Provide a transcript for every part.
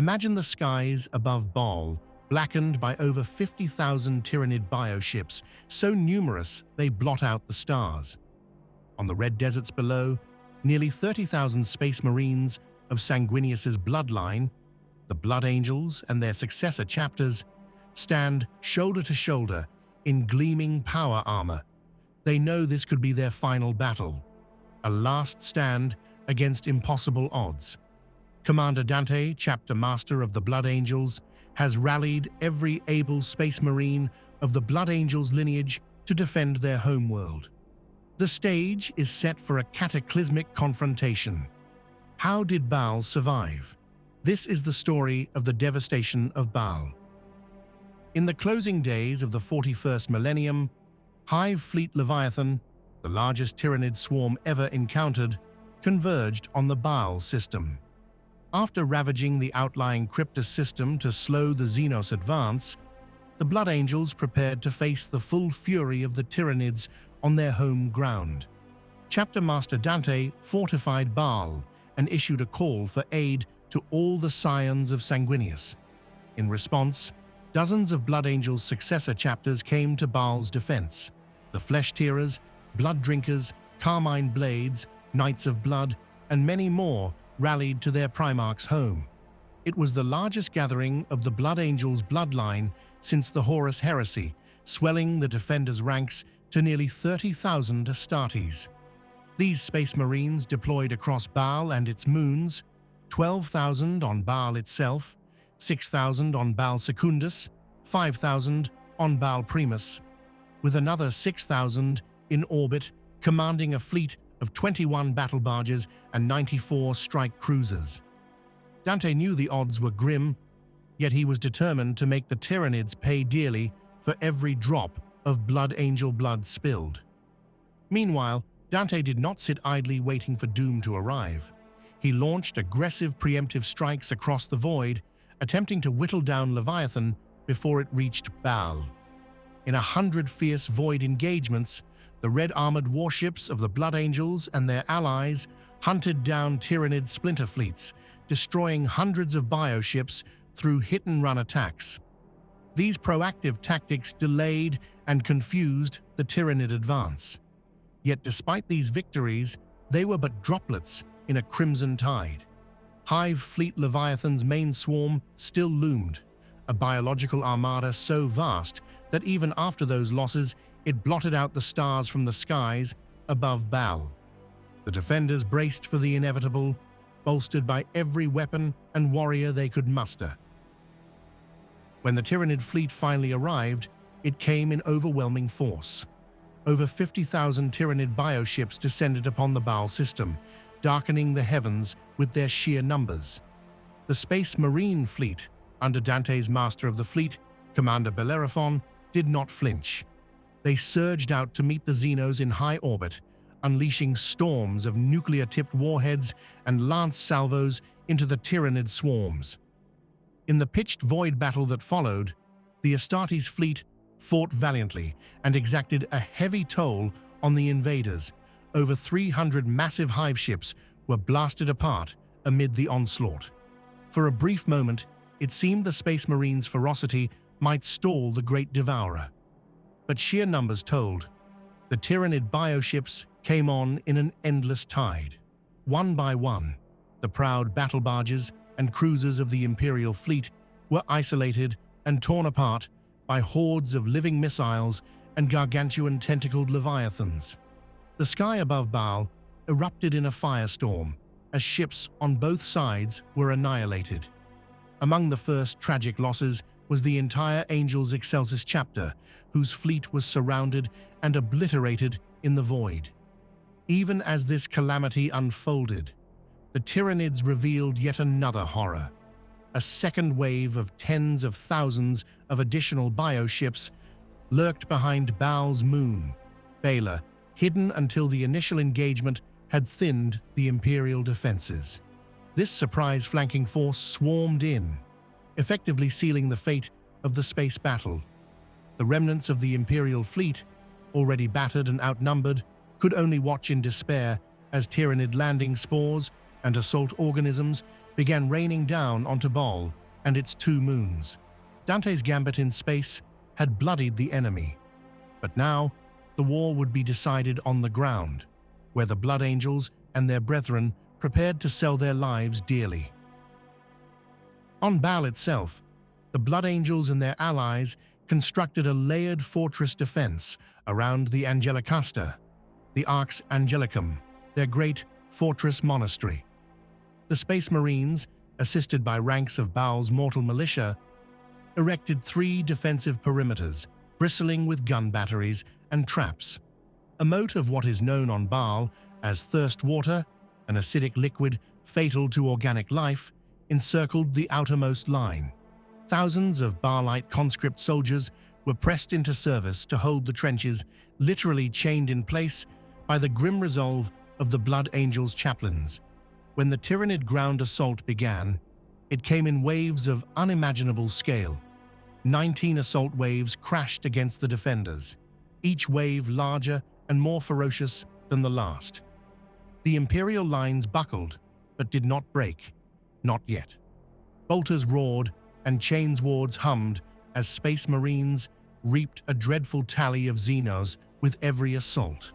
Imagine the skies above Baal, blackened by over 50,000 Tyranid bioships, so numerous they blot out the stars. On the red deserts below, nearly 30,000 space marines of Sanguinius's bloodline, the Blood Angels and their successor chapters, stand shoulder to shoulder in gleaming power armor. They know this could be their final battle, a last stand against impossible odds. Commander Dante, chapter master of the Blood Angels, has rallied every able space marine of the Blood Angels lineage to defend their homeworld. The stage is set for a cataclysmic confrontation. How did Baal survive? This is the story of the devastation of Baal. In the closing days of the 41st millennium, Hive Fleet Leviathan, the largest Tyranid swarm ever encountered, converged on the Baal System. After ravaging the outlying Cryptus system to slow the Xenos advance, the Blood Angels prepared to face the full fury of the Tyranids on their home ground. Chapter Master Dante fortified Baal and issued a call for aid to all the scions of Sanguinius. In response, dozens of Blood Angels' successor chapters came to Baal's defense. The Flesh-Tearers, Blood Drinkers, Carmine Blades, Knights of Blood, and many more rallied to their Primarch's home. It was the largest gathering of the Blood Angels' bloodline since the Horus Heresy, swelling the defenders' ranks to nearly 30,000 Astartes. These Space Marines deployed across Baal and its moons, 12,000 on Baal itself, 6,000 on Baal Secundus, 5,000 on Baal Primus, with another 6,000 in orbit, commanding a fleet of 21 battle barges and 94 strike cruisers. Dante knew the odds were grim, yet he was determined to make the Tyranids pay dearly for every drop of Blood Angel blood spilled. Meanwhile, Dante did not sit idly waiting for doom to arrive. He launched aggressive preemptive strikes across the void, attempting to whittle down Leviathan before it reached Baal. In 100 fierce void engagements, the red-armored warships of the Blood Angels and their allies hunted down Tyranid splinter fleets, destroying hundreds of bioships through hit-and-run attacks. These proactive tactics delayed and confused the Tyranid advance. Yet despite these victories, they were but droplets in a crimson tide. Hive Fleet Leviathan's main swarm still loomed, a biological armada so vast that even after those losses, it blotted out the stars from the skies above Baal. The defenders braced for the inevitable, bolstered by every weapon and warrior they could muster. When the Tyranid fleet finally arrived, it came in overwhelming force. Over 50,000 Tyranid bioships descended upon the Baal system, darkening the heavens with their sheer numbers. The Space Marine fleet, under Dante's master of the fleet, Commander Bellerophon, did not flinch. They surged out to meet the Xenos in high orbit, unleashing storms of nuclear-tipped warheads and lance salvos into the Tyranid swarms. In the pitched void battle that followed, the Astartes fleet fought valiantly and exacted a heavy toll on the invaders. Over 300 massive hive ships were blasted apart amid the onslaught. For a brief moment, it seemed the Space Marines' ferocity might stall the Great Devourer. But sheer numbers told. The Tyranid bioships came on in an endless tide. One by one, the proud battle barges and cruisers of the Imperial fleet were isolated and torn apart by hordes of living missiles and gargantuan tentacled leviathans. The sky above Baal erupted in a firestorm as ships on both sides were annihilated. Among the first tragic losses was the entire Angels Excelsis chapter, whose fleet was surrounded and obliterated in the void. Even as this calamity unfolded, the Tyranids revealed yet another horror. A second wave of tens of thousands of additional bioships lurked behind Baal's moon, Baala, hidden until the initial engagement had thinned the Imperial defenses. This surprise flanking force swarmed in, effectively sealing the fate of the space battle. The remnants of the Imperial fleet, already battered and outnumbered, could only watch in despair as Tyranid landing spores and assault organisms began raining down onto Baal and its two moons. Dante's gambit in space had bloodied the enemy, but now the war would be decided on the ground, where the Blood Angels and their brethren prepared to sell their lives dearly. On Baal itself, the Blood Angels and their allies constructed a layered fortress defense around the Angelicasta, the Arx Angelicum, their great fortress-monastery. The Space Marines, assisted by ranks of Baal's mortal militia, erected 3 defensive perimeters, bristling with gun batteries and traps. A moat of what is known on Baal as thirst water, an acidic liquid fatal to organic life, encircled the outermost line. Thousands of Baalite conscript soldiers were pressed into service to hold the trenches, literally chained in place by the grim resolve of the Blood Angels' chaplains. When the Tyranid ground assault began, it came in waves of unimaginable scale. 19 assault waves crashed against the defenders, each wave larger and more ferocious than the last. The Imperial lines buckled, but did not break. Not yet. Bolters roared and chainswords hummed as Space Marines reaped a dreadful tally of Xenos with every assault.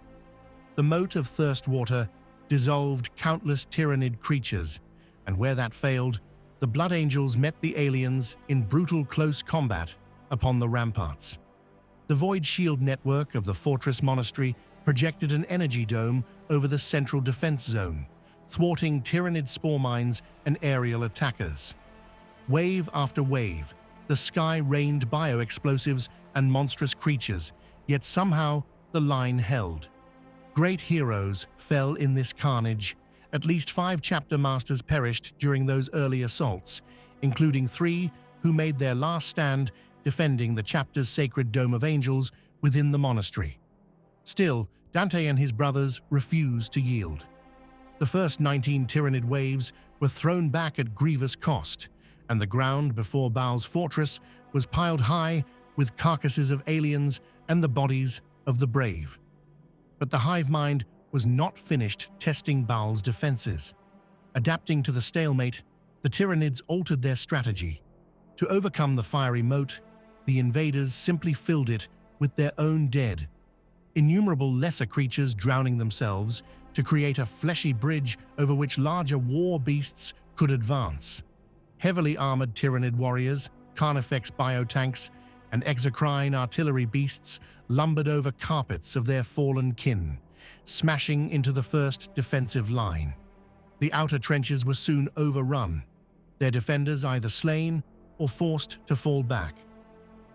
The moat of thirst water dissolved countless Tyranid creatures, and where that failed, the Blood Angels met the aliens in brutal close combat upon the ramparts. The Void Shield network of the fortress-monastery projected an energy dome over the central defense zone, thwarting Tyranid spore mines and aerial attackers. Wave after wave, the sky rained bioexplosives and monstrous creatures, yet somehow the line held. Great heroes fell in this carnage. At least 5 chapter masters perished during those early assaults, including 3 who made their last stand defending the chapter's sacred Dome of Angels within the monastery. Still, Dante and his brothers refused to yield. The first 19 Tyranid waves were thrown back at grievous cost, and the ground before Baal's fortress was piled high with carcasses of aliens and the bodies of the brave. But the hive mind was not finished testing Baal's defenses. Adapting to the stalemate, the Tyranids altered their strategy. To overcome the fiery moat, the invaders simply filled it with their own dead, innumerable lesser creatures drowning themselves to create a fleshy bridge over which larger war beasts could advance. Heavily armored Tyranid warriors, Carnifex biotanks, and exocrine artillery beasts lumbered over carpets of their fallen kin, smashing into the first defensive line. The outer trenches were soon overrun, their defenders either slain or forced to fall back.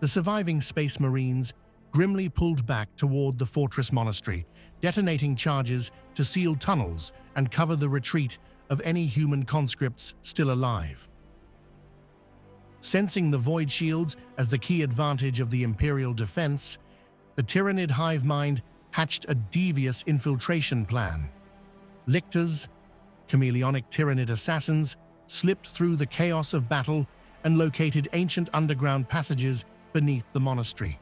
The surviving Space Marines grimly pulled back toward the fortress monastery, detonating charges to seal tunnels and cover the retreat of any human conscripts still alive. Sensing the void shields as the key advantage of the Imperial defense, the Tyranid hive mind hatched a devious infiltration plan. Lictors, chameleonic Tyranid assassins, slipped through the chaos of battle and located ancient underground passages beneath the monastery.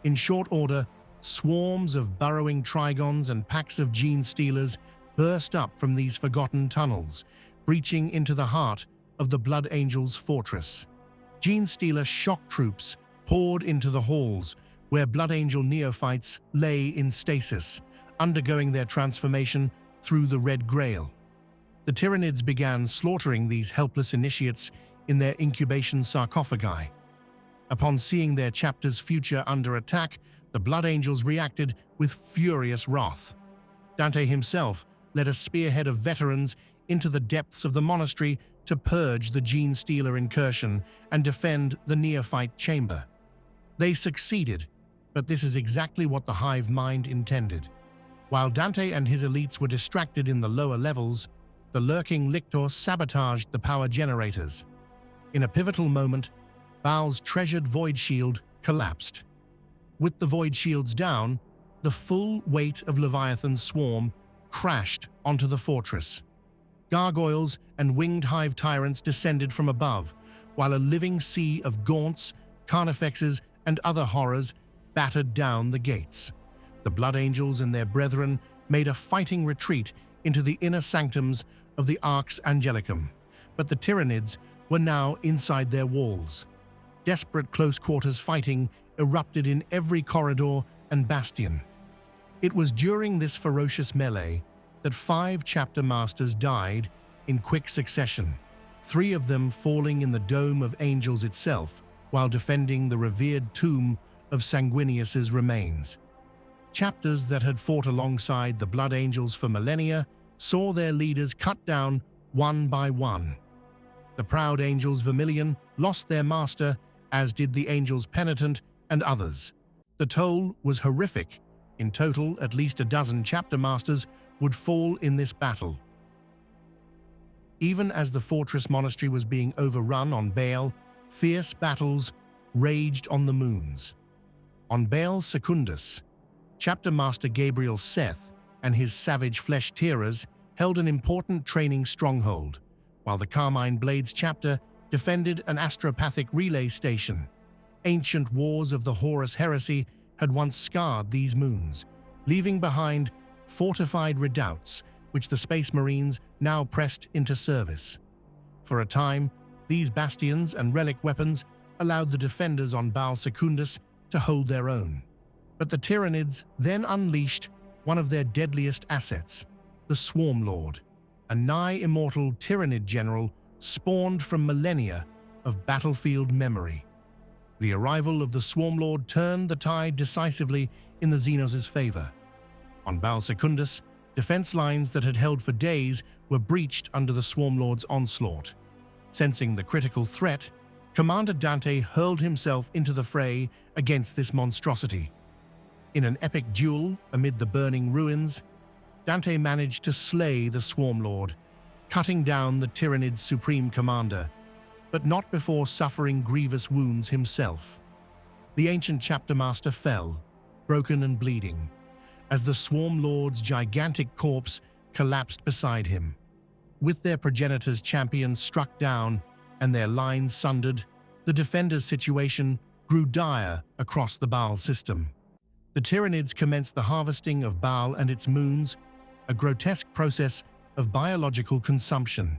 In short order, swarms of burrowing Trigons and packs of gene stealers burst up from these forgotten tunnels, breaching into the heart of the Blood Angels' fortress. Gene Stealer shock troops poured into the halls, where Blood Angel neophytes lay in stasis, undergoing their transformation through the Red Grail. The Tyranids began slaughtering these helpless initiates in their incubation sarcophagi. Upon seeing their chapter's future under attack, the Blood Angels reacted with furious wrath. Dante himself led a spearhead of veterans into the depths of the monastery to purge the Gene Stealer incursion and defend the neophyte chamber. They succeeded, but this is exactly what the hive mind intended. While Dante and his elites were distracted in the lower levels, the lurking lictor sabotaged the power generators. In a pivotal moment, Baal's treasured void shield collapsed. With the void shields down, the full weight of Leviathan's swarm crashed onto the fortress. Gargoyles and winged hive tyrants descended from above, while a living sea of gaunts, carnifexes, and other horrors battered down the gates. The Blood Angels and their brethren made a fighting retreat into the inner sanctums of the Arx Angelicum, but the Tyranids were now inside their walls. Desperate close-quarters fighting erupted in every corridor and bastion. It was during this ferocious melee that 5 chapter masters died in quick succession, 3 of them falling in the Dome of Angels itself while defending the revered tomb of Sanguinius's remains. Chapters that had fought alongside the Blood Angels for millennia saw their leaders cut down one by one. The proud Angels Vermilion lost their master, as did the Angels Penitent and others. The toll was horrific. In total, at least a dozen chapter masters would fall in this battle. Even as the fortress-monastery was being overrun on Baal, fierce battles raged on the moons. On Baal Secundus, Chapter Master Gabriel Seth and his savage flesh-tearers held an important training stronghold, while the Carmine Blades chapter defended an astropathic relay station. Ancient wars of the Horus heresy had once scarred these moons, leaving behind fortified redoubts which the Space Marines now pressed into service. For a time, these bastions and relic weapons allowed the defenders on Baal Secundus to hold their own. But the Tyranids then unleashed one of their deadliest assets, the Swarmlord, a nigh-immortal Tyranid general spawned from millennia of battlefield memory. The arrival of the Swarmlord turned the tide decisively in the Xenos' favor. On Baal Secundus, defense lines that had held for days were breached under the Swarmlord's onslaught. Sensing the critical threat, Commander Dante hurled himself into the fray against this monstrosity. In an epic duel amid the burning ruins, Dante managed to slay the Swarmlord, cutting down the Tyranid's supreme commander, but not before suffering grievous wounds himself. The ancient chapter master fell, broken and bleeding, as the Swarmlord's gigantic corpse collapsed beside him. With their progenitor's champions struck down and their lines sundered, the defenders' situation grew dire across the Baal system. The Tyranids commenced the harvesting of Baal and its moons, a grotesque process of biological consumption.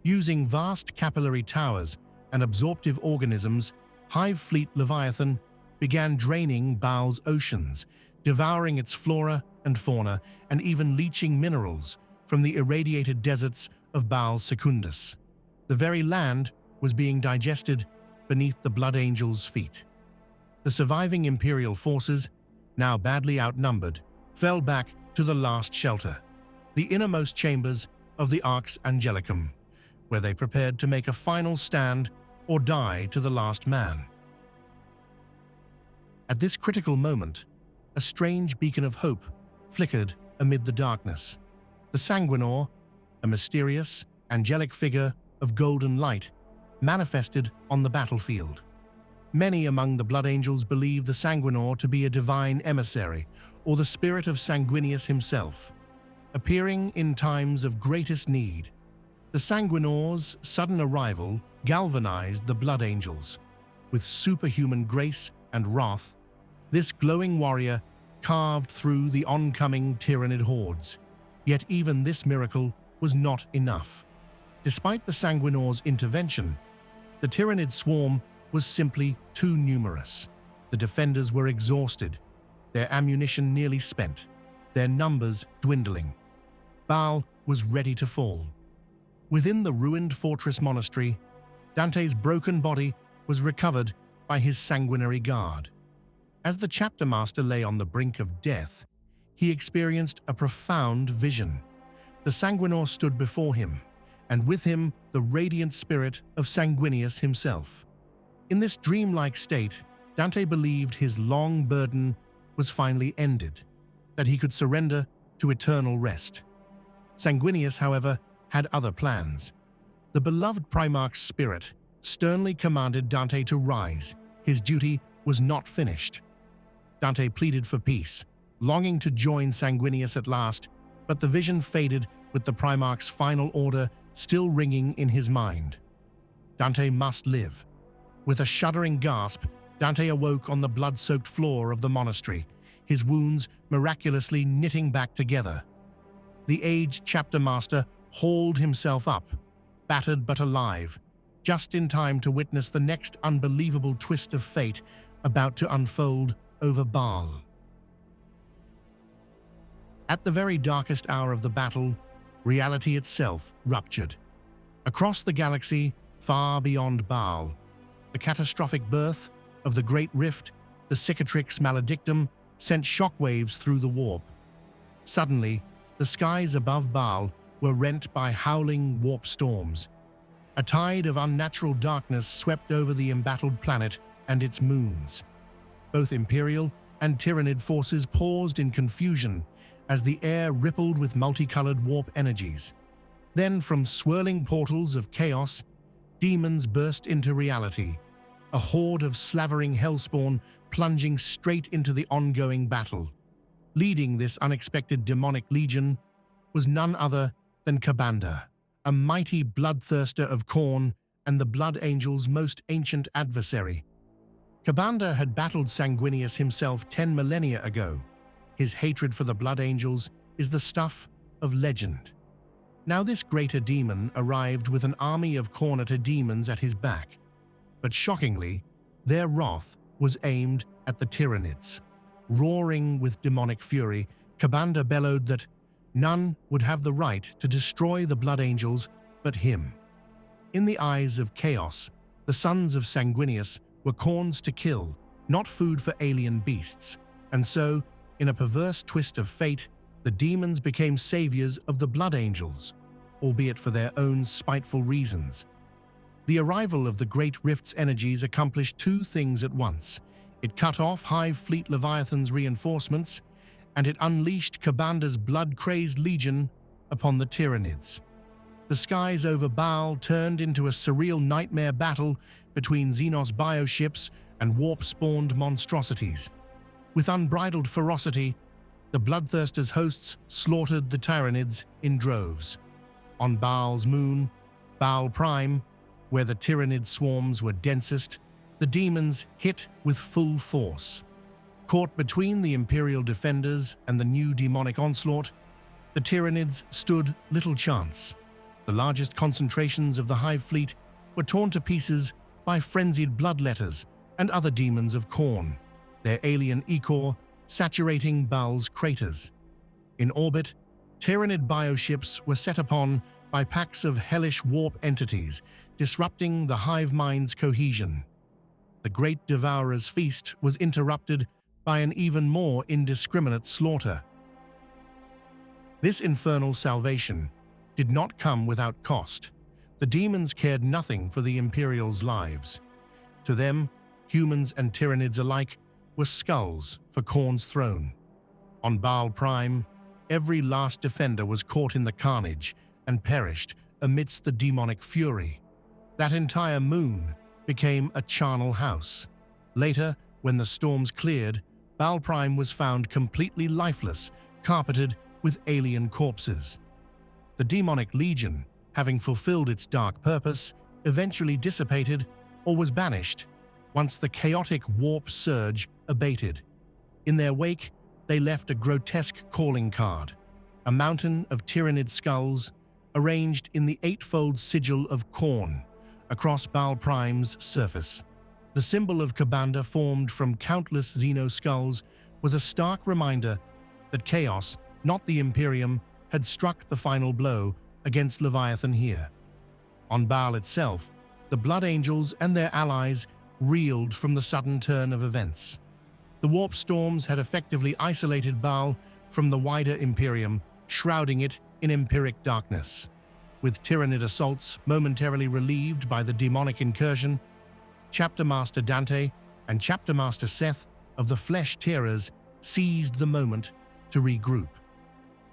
Using vast capillary towers and absorptive organisms, Hive Fleet Leviathan began draining Baal's oceans, devouring its flora and fauna, and even leaching minerals from the irradiated deserts of Baal Secundus. The very land was being digested beneath the Blood Angels' feet. The surviving Imperial forces, now badly outnumbered, fell back to the last shelter, the innermost chambers of the Arx Angelicum, where they prepared to make a final stand or die to the last man. At this critical moment, a strange beacon of hope flickered amid the darkness. The Sanguinor, a mysterious, angelic figure of golden light, manifested on the battlefield. Many among the Blood Angels believed the Sanguinor to be a divine emissary, or the spirit of Sanguinius himself. Appearing in times of greatest need, the Sanguinor's sudden arrival galvanized the Blood Angels. With superhuman grace and wrath, this glowing warrior carved through the oncoming Tyranid hordes. Yet even this miracle was not enough. Despite the Sanguinor's intervention, the Tyranid swarm was simply too numerous. The defenders were exhausted, their ammunition nearly spent, their numbers dwindling. Baal was ready to fall. Within the ruined fortress-monastery, Dante's broken body was recovered by his sanguinary guard. As the chapter master lay on the brink of death, he experienced a profound vision. The Sanguinor stood before him, and with him the radiant spirit of Sanguinius himself. In this dreamlike state, Dante believed his long burden was finally ended, that he could surrender to eternal rest. Sanguinius, however, had other plans. The beloved Primarch's spirit sternly commanded Dante to rise. His duty was not finished. Dante pleaded for peace, longing to join Sanguinius at last, but the vision faded with the Primarch's final order still ringing in his mind. Dante must live. With a shuddering gasp, Dante awoke on the blood-soaked floor of the monastery, his wounds miraculously knitting back together. The aged chapter master hauled himself up, battered but alive, just in time to witness the next unbelievable twist of fate about to unfold over Baal. At the very darkest hour of the battle, reality itself ruptured. Across the galaxy, far beyond Baal, the catastrophic birth of the Great Rift, the Cicatrix Maledictum, sent shockwaves through the warp. Suddenly, the skies above Baal were rent by howling warp storms. A tide of unnatural darkness swept over the embattled planet and its moons. Both Imperial and Tyranid forces paused in confusion as the air rippled with multicolored warp energies. Then, from swirling portals of chaos, demons burst into reality, a horde of slavering hellspawn plunging straight into the ongoing battle. Leading this unexpected demonic legion was none other than Commander, a mighty bloodthirster of Khorne and the Blood Angel's most ancient adversary. Commander had battled Sanguinius himself 10 millennia ago. His hatred for the Blood Angels is the stuff of legend. Now this greater demon arrived with an army of Khornate demons at his back. But shockingly, their wrath was aimed at the Tyranids. Roaring with demonic fury, Commander bellowed that none would have the right to destroy the Blood Angels but him. In the eyes of chaos, the sons of Sanguinius were Khornes to kill, not food for alien beasts. And so, in a perverse twist of fate, the demons became saviors of the Blood Angels, albeit for their own spiteful reasons. The arrival of the Great Rift's energies accomplished two things at once. It cut off Hive Fleet Leviathan's reinforcements, and it unleashed Commander's blood-crazed legion upon the Tyranids. The skies over Baal turned into a surreal nightmare battle between Xenos bioships and warp-spawned monstrosities. With unbridled ferocity, the Bloodthirsters' hosts slaughtered the Tyranids in droves. On Baal's moon, Baal Prime, where the Tyranid swarms were densest, the demons hit with full force. Caught between the Imperial defenders and the new demonic onslaught, the Tyranids stood little chance. The largest concentrations of the Hive Fleet were torn to pieces by frenzied bloodletters and other demons of Khorne, their alien ichor saturating Baal's craters. In orbit, Tyranid bioships were set upon by packs of hellish warp entities, disrupting the hive mind's cohesion. The Great Devourer's feast was interrupted by an even more indiscriminate slaughter. This infernal salvation did not come without cost. The demons cared nothing for the Imperials' lives. To them, humans and Tyranids alike were skulls for Khorne's throne. On Baal Prime, every last defender was caught in the carnage and perished amidst the demonic fury. That entire moon became a charnel house. Later, when the storms cleared, Baal Prime was found completely lifeless, carpeted with alien corpses. The demonic legion, having fulfilled its dark purpose, eventually dissipated or was banished once the chaotic warp surge abated. In their wake, they left a grotesque calling card, a mountain of Tyranid skulls arranged in the eightfold sigil of Khorne across Baal Prime's surface. The symbol of Commander, formed from countless Xeno skulls, was a stark reminder that chaos, not the Imperium, had struck the final blow against Leviathan here. On Baal itself, the Blood Angels and their allies reeled from the sudden turn of events. The warp storms had effectively isolated Baal from the wider Imperium, shrouding it in empiric darkness. With Tyranid assaults momentarily relieved by the demonic incursion, Chapter Master Dante and Chapter Master Seth of the Flesh Tearers seized the moment to regroup.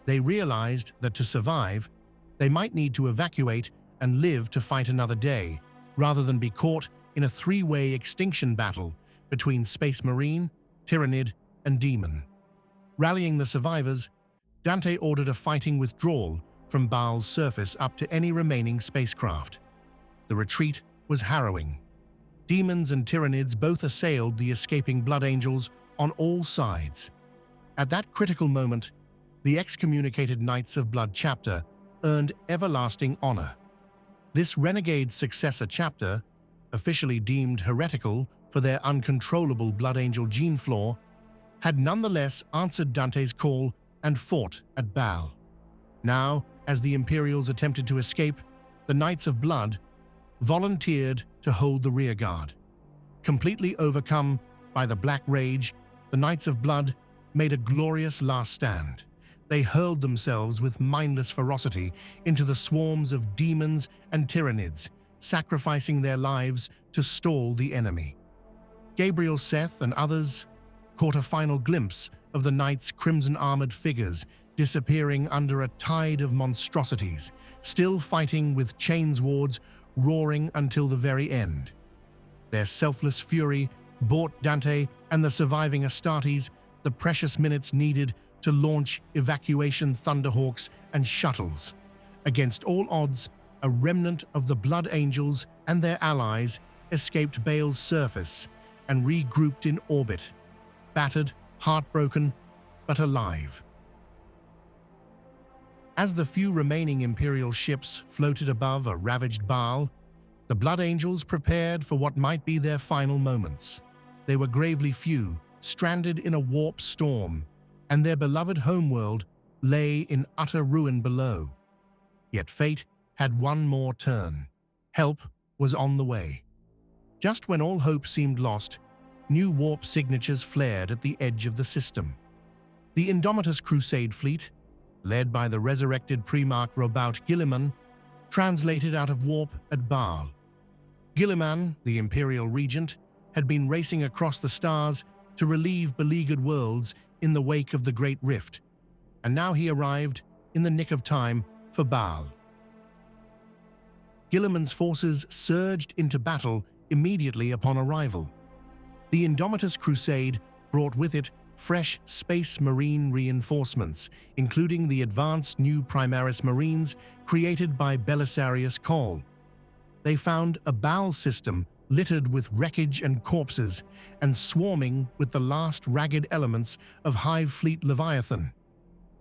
They realized that to survive, they might need to evacuate and live to fight another day, rather than be caught in a three-way extinction battle between Space Marine, Tyranid, and Demon. Rallying the survivors, Dante ordered a fighting withdrawal from Baal's surface up to any remaining spacecraft. The retreat was harrowing. Demons and Tyranids both assailed the escaping Blood Angels on all sides. At that critical moment, the excommunicated Knights of Blood chapter earned everlasting honor. This renegade successor chapter, officially deemed heretical for their uncontrollable Blood Angel gene flaw, had nonetheless answered Dante's call and fought at Baal. Now, as the Imperials attempted to escape, the Knights of Blood volunteered to hold the rearguard. Completely overcome by the Black Rage, the Knights of Blood made a glorious last stand. They hurled themselves with mindless ferocity into the swarms of demons and Tyranids, sacrificing their lives to stall the enemy. Gabriel Seth and others caught a final glimpse of the Knights' crimson-armored figures disappearing under a tide of monstrosities, still fighting with chainswords roaring until the very end. Their selfless fury bought Dante and the surviving Astartes the precious minutes needed to launch evacuation Thunderhawks and shuttles. Against all odds, a remnant of the Blood Angels and their allies escaped Baal's surface and regrouped in orbit, battered, heartbroken, but alive. As the few remaining Imperial ships floated above a ravaged Baal, the Blood Angels prepared for what might be their final moments. They were gravely few, stranded in a warp storm, and their beloved homeworld lay in utter ruin below. Yet fate had one more turn. Help was on the way. Just when all hope seemed lost, new warp signatures flared at the edge of the system. The Indomitus Crusade fleet, led by the resurrected Primarch Roboute Guilliman, translated out of warp at Baal. Guilliman, the Imperial Regent, had been racing across the stars to relieve beleaguered worlds in the wake of the Great Rift, and now he arrived in the nick of time for Baal. Guilliman's forces surged into battle immediately upon arrival. The Indomitus Crusade brought with it fresh Space Marine reinforcements, including the advanced new Primaris Marines created by Belisarius Cawl. They found a Baal System littered with wreckage and corpses, and swarming with the last ragged elements of Hive Fleet Leviathan.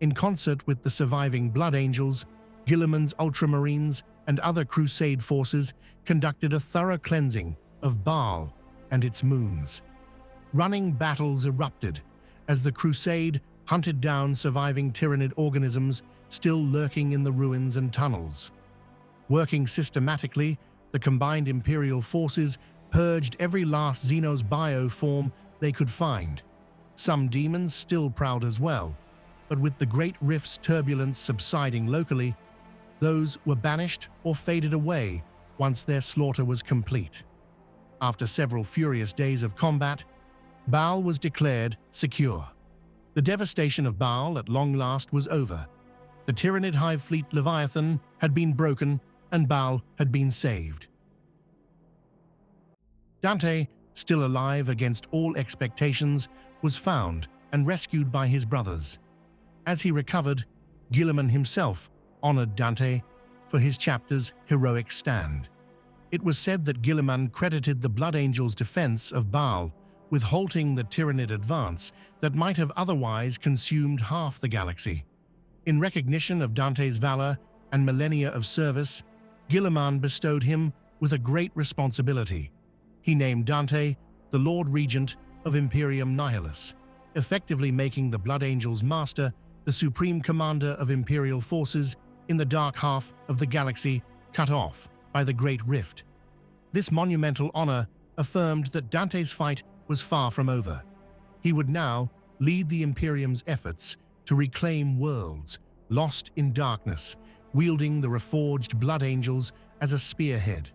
In concert with the surviving Blood Angels, Guilliman's Ultramarines and other Crusade forces conducted a thorough cleansing of Baal and its moons. Running battles erupted as the Crusade hunted down surviving Tyranid organisms still lurking in the ruins and tunnels. Working systematically, the combined Imperial forces purged every last Xenos bioform they could find. Some demons still prowled as well, but with the Great Rift's turbulence subsiding locally, those were banished or faded away once their slaughter was complete. After several furious days of combat, Baal was declared secure. The devastation of Baal at long last was over. The Tyranid Hive Fleet Leviathan had been broken and Baal had been saved. Dante, still alive against all expectations, was found and rescued by his brothers. As he recovered, Guilliman himself honored Dante for his chapter's heroic stand. It was said that Guilliman credited the Blood Angels' defense of Baal with halting the Tyranid advance that might have otherwise consumed half the galaxy. In recognition of Dante's valor and millennia of service, Guilliman bestowed him with a great responsibility. He named Dante the Lord Regent of Imperium Nihilus, effectively making the Blood Angels' master the supreme commander of Imperial forces in the dark half of the galaxy cut off by the Great Rift. This monumental honor affirmed that Dante's fight was far from over. He would now lead the Imperium's efforts to reclaim worlds lost in darkness, wielding the reforged Blood Angels as a spearhead.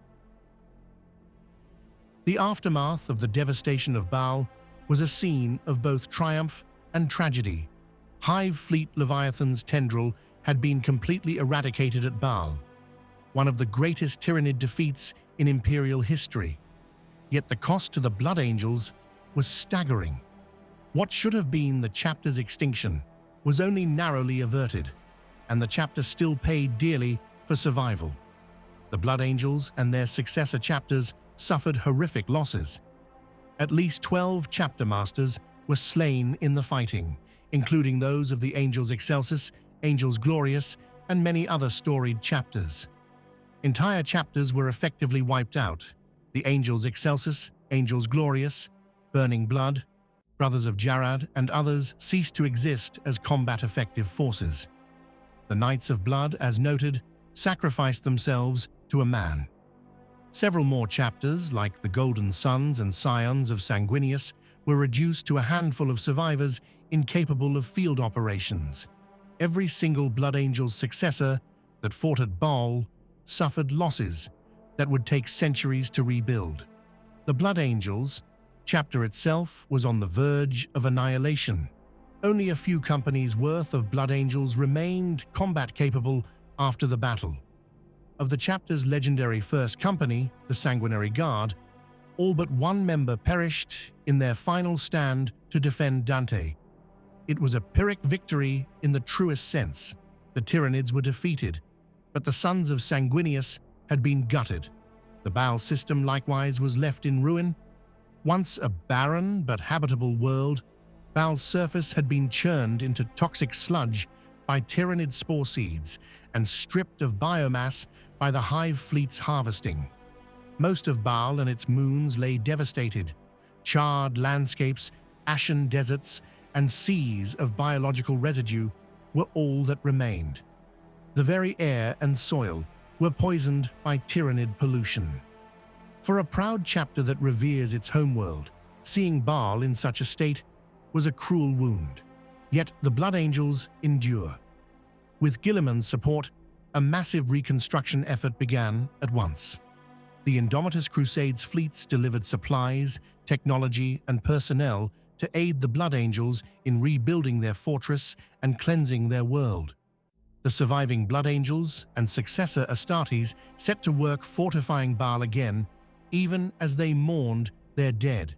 The aftermath of the devastation of Baal was a scene of both triumph and tragedy. Hive Fleet Leviathan's tendril had been completely eradicated at Baal, one of the greatest Tyranid defeats in Imperial history. Yet the cost to the Blood Angels was staggering. What should have been the chapter's extinction was only narrowly averted, and the chapter still paid dearly for survival. The Blood Angels and their successor chapters suffered horrific losses. At least 12 chapter masters were slain in the fighting, including those of the Angels Excelsis, Angels Glorious, and many other storied chapters. Entire chapters were effectively wiped out. The Angels Excelsis, Angels Glorious, Burning Blood, Brothers of Jarad, and others ceased to exist as combat-effective forces. The Knights of Blood, as noted, sacrificed themselves to a man. Several more chapters, like the Golden Sons and Scions of Sanguinius, were reduced to a handful of survivors incapable of field operations. Every single Blood Angel's successor that fought at Baal suffered losses that would take centuries to rebuild. The Blood Angels chapter itself was on the verge of annihilation. Only a few companies' worth of Blood Angels remained combat-capable after the battle. Of the chapter's legendary first company, the Sanguinary Guard, all but one member perished in their final stand to defend Dante. It was a Pyrrhic victory in the truest sense. The Tyranids were defeated, but the sons of Sanguinius had been gutted. The Baal System likewise was left in ruin. Once a barren but habitable world, Baal's surface had been churned into toxic sludge by Tyranid spore seeds and stripped of biomass by the Hive fleet's harvesting. Most of Baal and its moons lay devastated. Charred landscapes, ashen deserts, and seas of biological residue were all that remained. The very air and soil were poisoned by Tyranid pollution. For a proud chapter that reveres its homeworld, seeing Baal in such a state was a cruel wound. Yet the Blood Angels endure. With Guilliman's support, a massive reconstruction effort began at once. The Indomitus Crusades fleets delivered supplies, technology, and personnel to aid the Blood Angels in rebuilding their fortress and cleansing their world. The surviving Blood Angels and successor Astartes set to work fortifying Baal again, even as they mourned their dead.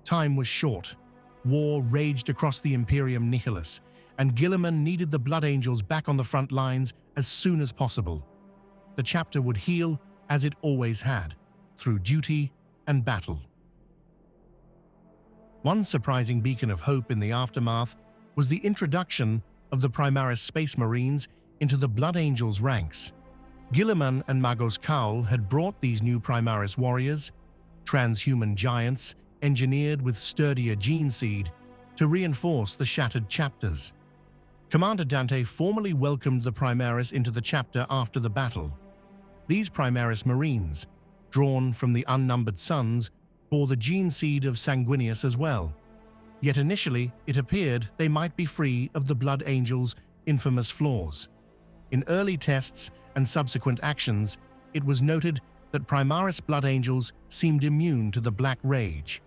Time was short. War raged across the Imperium Nihilus, and Guilliman needed the Blood Angels back on the front lines as soon as possible. The chapter would heal as it always had, through duty and battle. One surprising beacon of hope in the aftermath was the introduction of the Primaris Marines into the Blood Angels' ranks. Guilliman and Magos Kaul had brought these new Primaris warriors, transhuman giants engineered with sturdier gene seed, to reinforce the shattered chapters. Commander Dante formally welcomed the Primaris into the chapter after the battle. These Primaris Marines, drawn from the unnumbered suns, bore the gene seed of Sanguinius as well. Yet initially, it appeared they might be free of the Blood Angels' infamous flaws. In early tests and subsequent actions, it was noted that Primaris Blood Angels seemed immune to the Black Rage.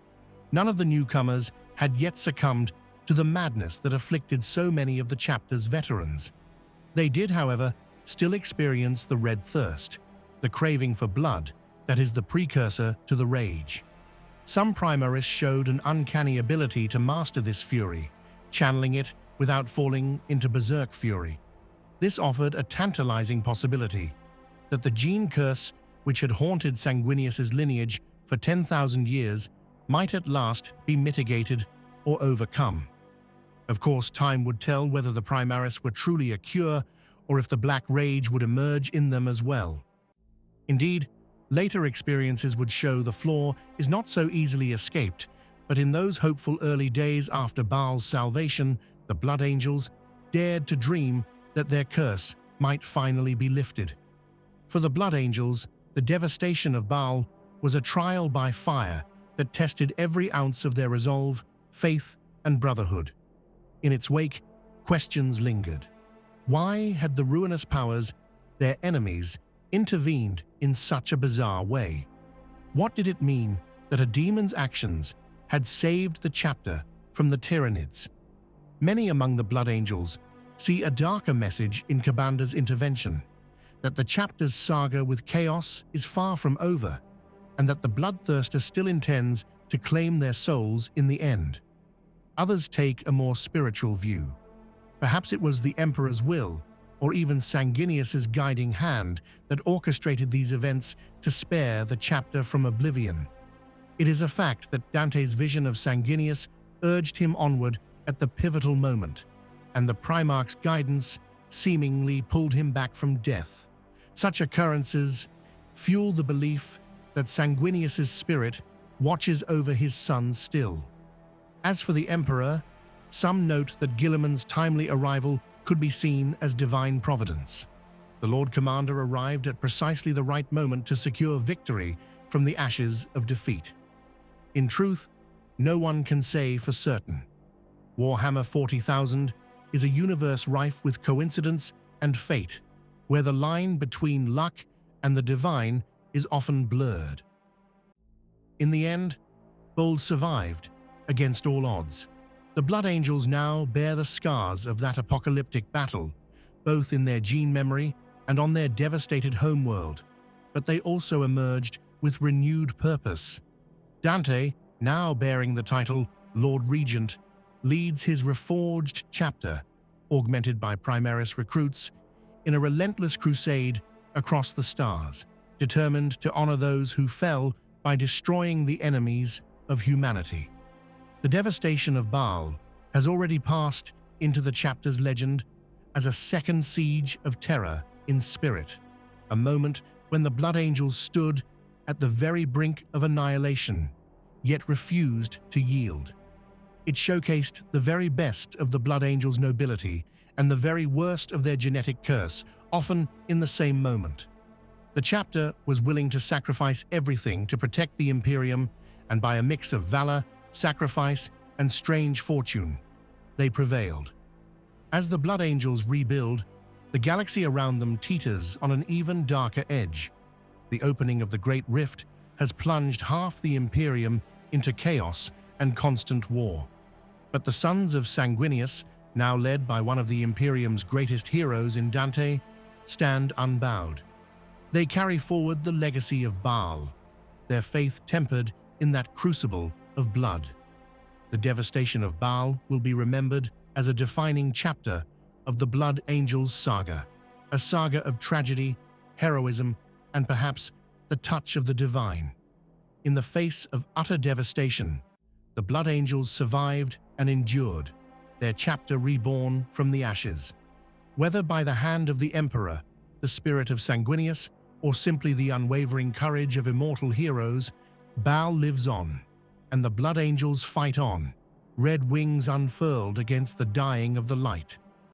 None of the newcomers had yet succumbed to the madness that afflicted so many of the chapter's veterans. They did, however, still experience the Red Thirst, the craving for blood that is the precursor to the Rage. Some Primaris showed an uncanny ability to master this fury, channeling it without falling into berserk fury. This offered a tantalizing possibility that the gene curse which had haunted Sanguinius's lineage for 10,000 years might at last be mitigated or overcome. Of course, time would tell whether the Primaris were truly a cure or if the Black Rage would emerge in them as well. Indeed, later experiences would show the flaw is not so easily escaped, but in those hopeful early days after Baal's salvation, the Blood Angels dared to dream that their curse might finally be lifted. For the Blood Angels, the devastation of Baal was a trial by fire that tested every ounce of their resolve, faith, and brotherhood. In its wake, questions lingered. Why had the ruinous powers, their enemies, intervened in such a bizarre way? What did it mean that a demon's actions had saved the chapter from the Tyranids? Many among the Blood Angels see a darker message in Commander's intervention, that the chapter's saga with chaos is far from over, and that the Bloodthirster still intends to claim their souls in the end. Others take a more spiritual view. Perhaps it was the Emperor's will, or even Sanguinius's guiding hand, that orchestrated these events to spare the chapter from oblivion. It is a fact that Dante's vision of Sanguinius urged him onward at the pivotal moment, and the Primarch's guidance seemingly pulled him back from death. Such occurrences fuel the belief that Sanguinius's spirit watches over his son still. As for the Emperor, some note that Guilliman's timely arrival could be seen as divine providence. The Lord Commander arrived at precisely the right moment to secure victory from the ashes of defeat. In truth, no one can say for certain. Warhammer 40,000 is a universe rife with coincidence and fate, where the line between luck and the divine is often blurred. In the end, Bold survived, against all odds. The Blood Angels now bear the scars of that apocalyptic battle, both in their gene memory and on their devastated homeworld, but they also emerged with renewed purpose. Dante, now bearing the title Lord Regent, leads his reforged chapter, augmented by Primaris recruits, in a relentless crusade across the stars, determined to honor those who fell by destroying the enemies of humanity. The devastation of Baal has already passed into the chapter's legend as a second siege of terror in spirit, a moment when the Blood Angels stood at the very brink of annihilation, yet refused to yield. It showcased the very best of the Blood Angels' nobility and the very worst of their genetic curse, often in the same moment. The chapter was willing to sacrifice everything to protect the Imperium, and by a mix of valor, sacrifice, and strange fortune, they prevailed. As the Blood Angels rebuild, the galaxy around them teeters on an even darker edge. The opening of the Great Rift has plunged half the Imperium into chaos and constant war. But the sons of Sanguinius, now led by one of the Imperium's greatest heroes in Dante, stand unbowed. They carry forward the legacy of Baal, their faith tempered in that crucible of blood. The devastation of Baal will be remembered as a defining chapter of the Blood Angels saga, a saga of tragedy, heroism, and perhaps the touch of the divine. In the face of utter devastation, the Blood Angels survived and endured, their chapter reborn from the ashes. Whether by the hand of the Emperor, the spirit of Sanguinius, or simply the unwavering courage of immortal heroes, Baal lives on, and the Blood Angels fight on, red wings unfurled against the dying of the light.